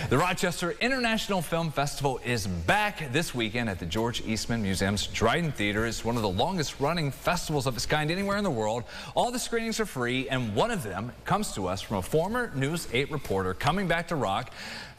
The Rochester International Film Festival is back this weekend at the George Eastman Museum's Dryden Theater. It's one of the longest running festivals of its kind anywhere in the world. All the screenings are free, and one of them comes to us from a former News 8 reporter coming back to ROC,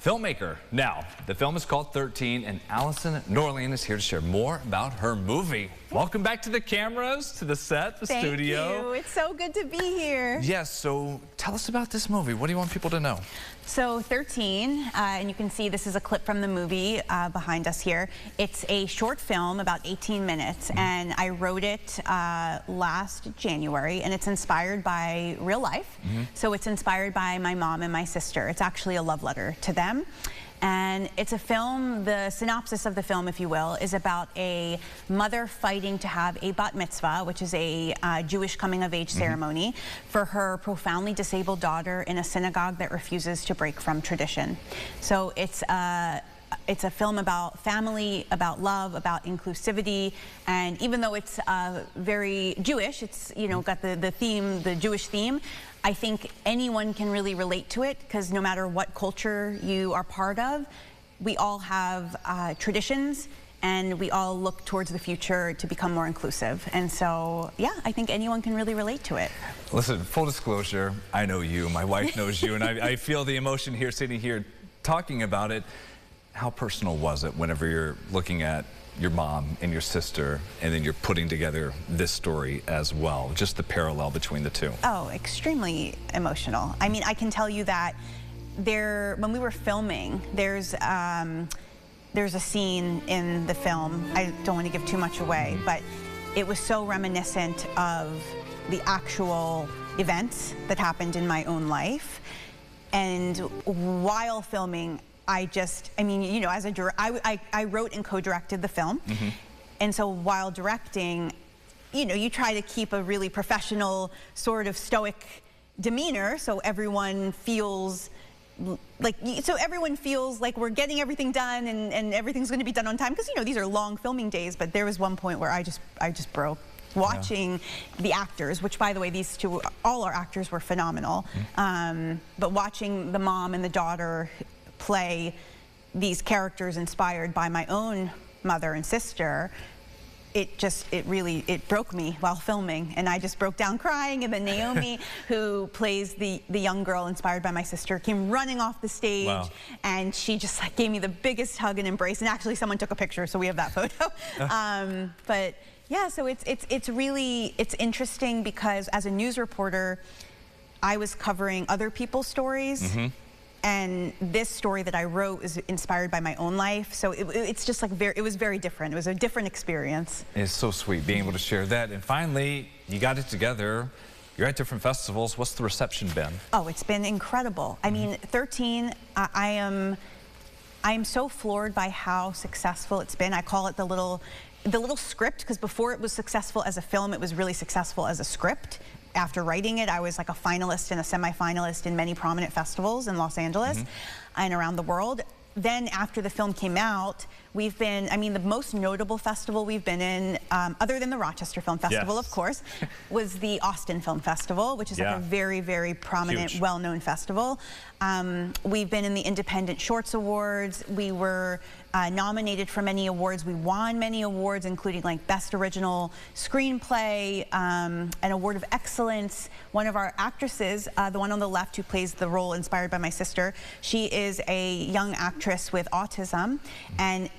filmmaker. Now, the film is called 13, and Allison Norling is here to share more about her movie. Welcome back to the cameras, to the set, the studio. Thank you. It's so good to be here. Yes, so tell us about this movie. What do you want people to know? So 13, and you can see this is a clip from the movie behind us here. It's a short film, about 18 minutes, and I wrote it last January, and it's inspired by real life. So it's inspired by my mom and my sister. It's actually a love letter to them. And it's a film, the synopsis of the film, if you will, is about a mother fighting to have a bat mitzvah, which is a Jewish coming-of-age ceremony, for her profoundly disabled daughter in a synagogue that refuses to break from tradition. So it's a film about family, about love, about inclusivity, and even though it's very Jewish, it's, you know, got the theme, the Jewish theme, I think anyone can really relate to it, because no matter what culture you are part of, we all have traditions, and we all look towards the future to become more inclusive. And so, yeah, I think anyone can really relate to it. Listen, full disclosure, I know you, my wife knows you, and I feel the emotion here, sitting here, talking about it. How personal was it whenever you're looking at your mom and your sister, and then you're putting together this story as well, just the parallel between the two? Oh, extremely emotional. I mean, I can tell you that when we were filming, there's a scene in the film, I don't want to give too much away, but it was so reminiscent of the actual events that happened in my own life. And while filming, I mean, you know, as a director, I wrote and co-directed the film. And so while directing, you know, you try to keep a really professional, sort of stoic demeanor, so everyone feels like we're getting everything done and everything's going to be done on time, because, you know, these are long filming days. But there was one point where I just broke watching the actors, which, by the way, these two, all our actors were phenomenal. But watching the mom and the daughter play these characters inspired by my own mother and sister, it broke me while filming, and I just broke down crying. And then Naomi, who plays the young girl inspired by my sister, came running off the stage. Wow. And she just like gave me the biggest hug and embrace, and actually someone took a picture, so we have that photo. But yeah, so it's interesting, because as a news reporter, I was covering other people's stories. And this story that I wrote is inspired by my own life, so it's just like it was very different. It was a different experience. It's so sweet being able to share that. And finally, you got it together. You're at different festivals. What's the reception been? Oh, it's been incredible. I mean, 13. I am so floored by how successful it's been. I call it the little script, because before it was successful as a film, it was really successful as a script. After writing it, I was like a finalist and a semi-finalist in many prominent festivals in Los Angeles and around the world. Then after the film came out, we've been, I mean, the most notable festival we've been in, other than the Rochester Film Festival, of course, was the Austin Film Festival, which is like a very, very prominent, well-known festival. We've been in the Independent Shorts Awards. We were nominated for many awards. We won many awards, including like Best Original Screenplay, an Award of Excellence. One of our actresses, the one on the left who plays the role inspired by my sister, she is a young actress with autism, and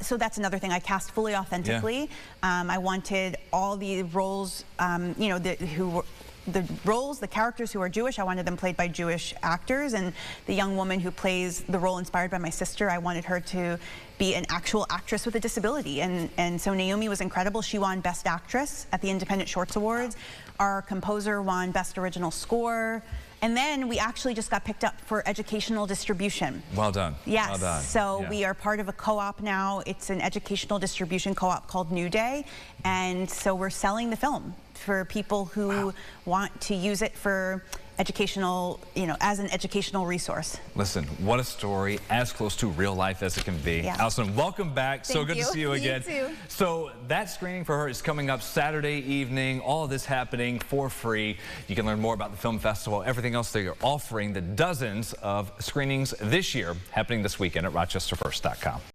so that's another thing. I cast fully authentically. I wanted all the roles, you know, the characters who are Jewish, I wanted them played by Jewish actors, and the young woman who plays the role inspired by my sister, I wanted her to be an actual actress with a disability. And so Naomi was incredible. She won Best Actress at the Independent Shorts Awards. Our composer won Best Original Score. And then we actually just got picked up for educational distribution. Well done. Yes. Well done. So we are part of a co-op now. It's an educational distribution co-op called New Day. And so we're selling the film for people who want to use it for educational, as an educational resource. Listen, what a story, as close to real life as it can be. Yeah. Allison, welcome back. So good to see you again. You too. So that screening for her is coming up Saturday evening. All of this happening for free. You can learn more about the film festival, everything else they are offering, the dozens of screenings this year happening this weekend at rochesterfirst.com.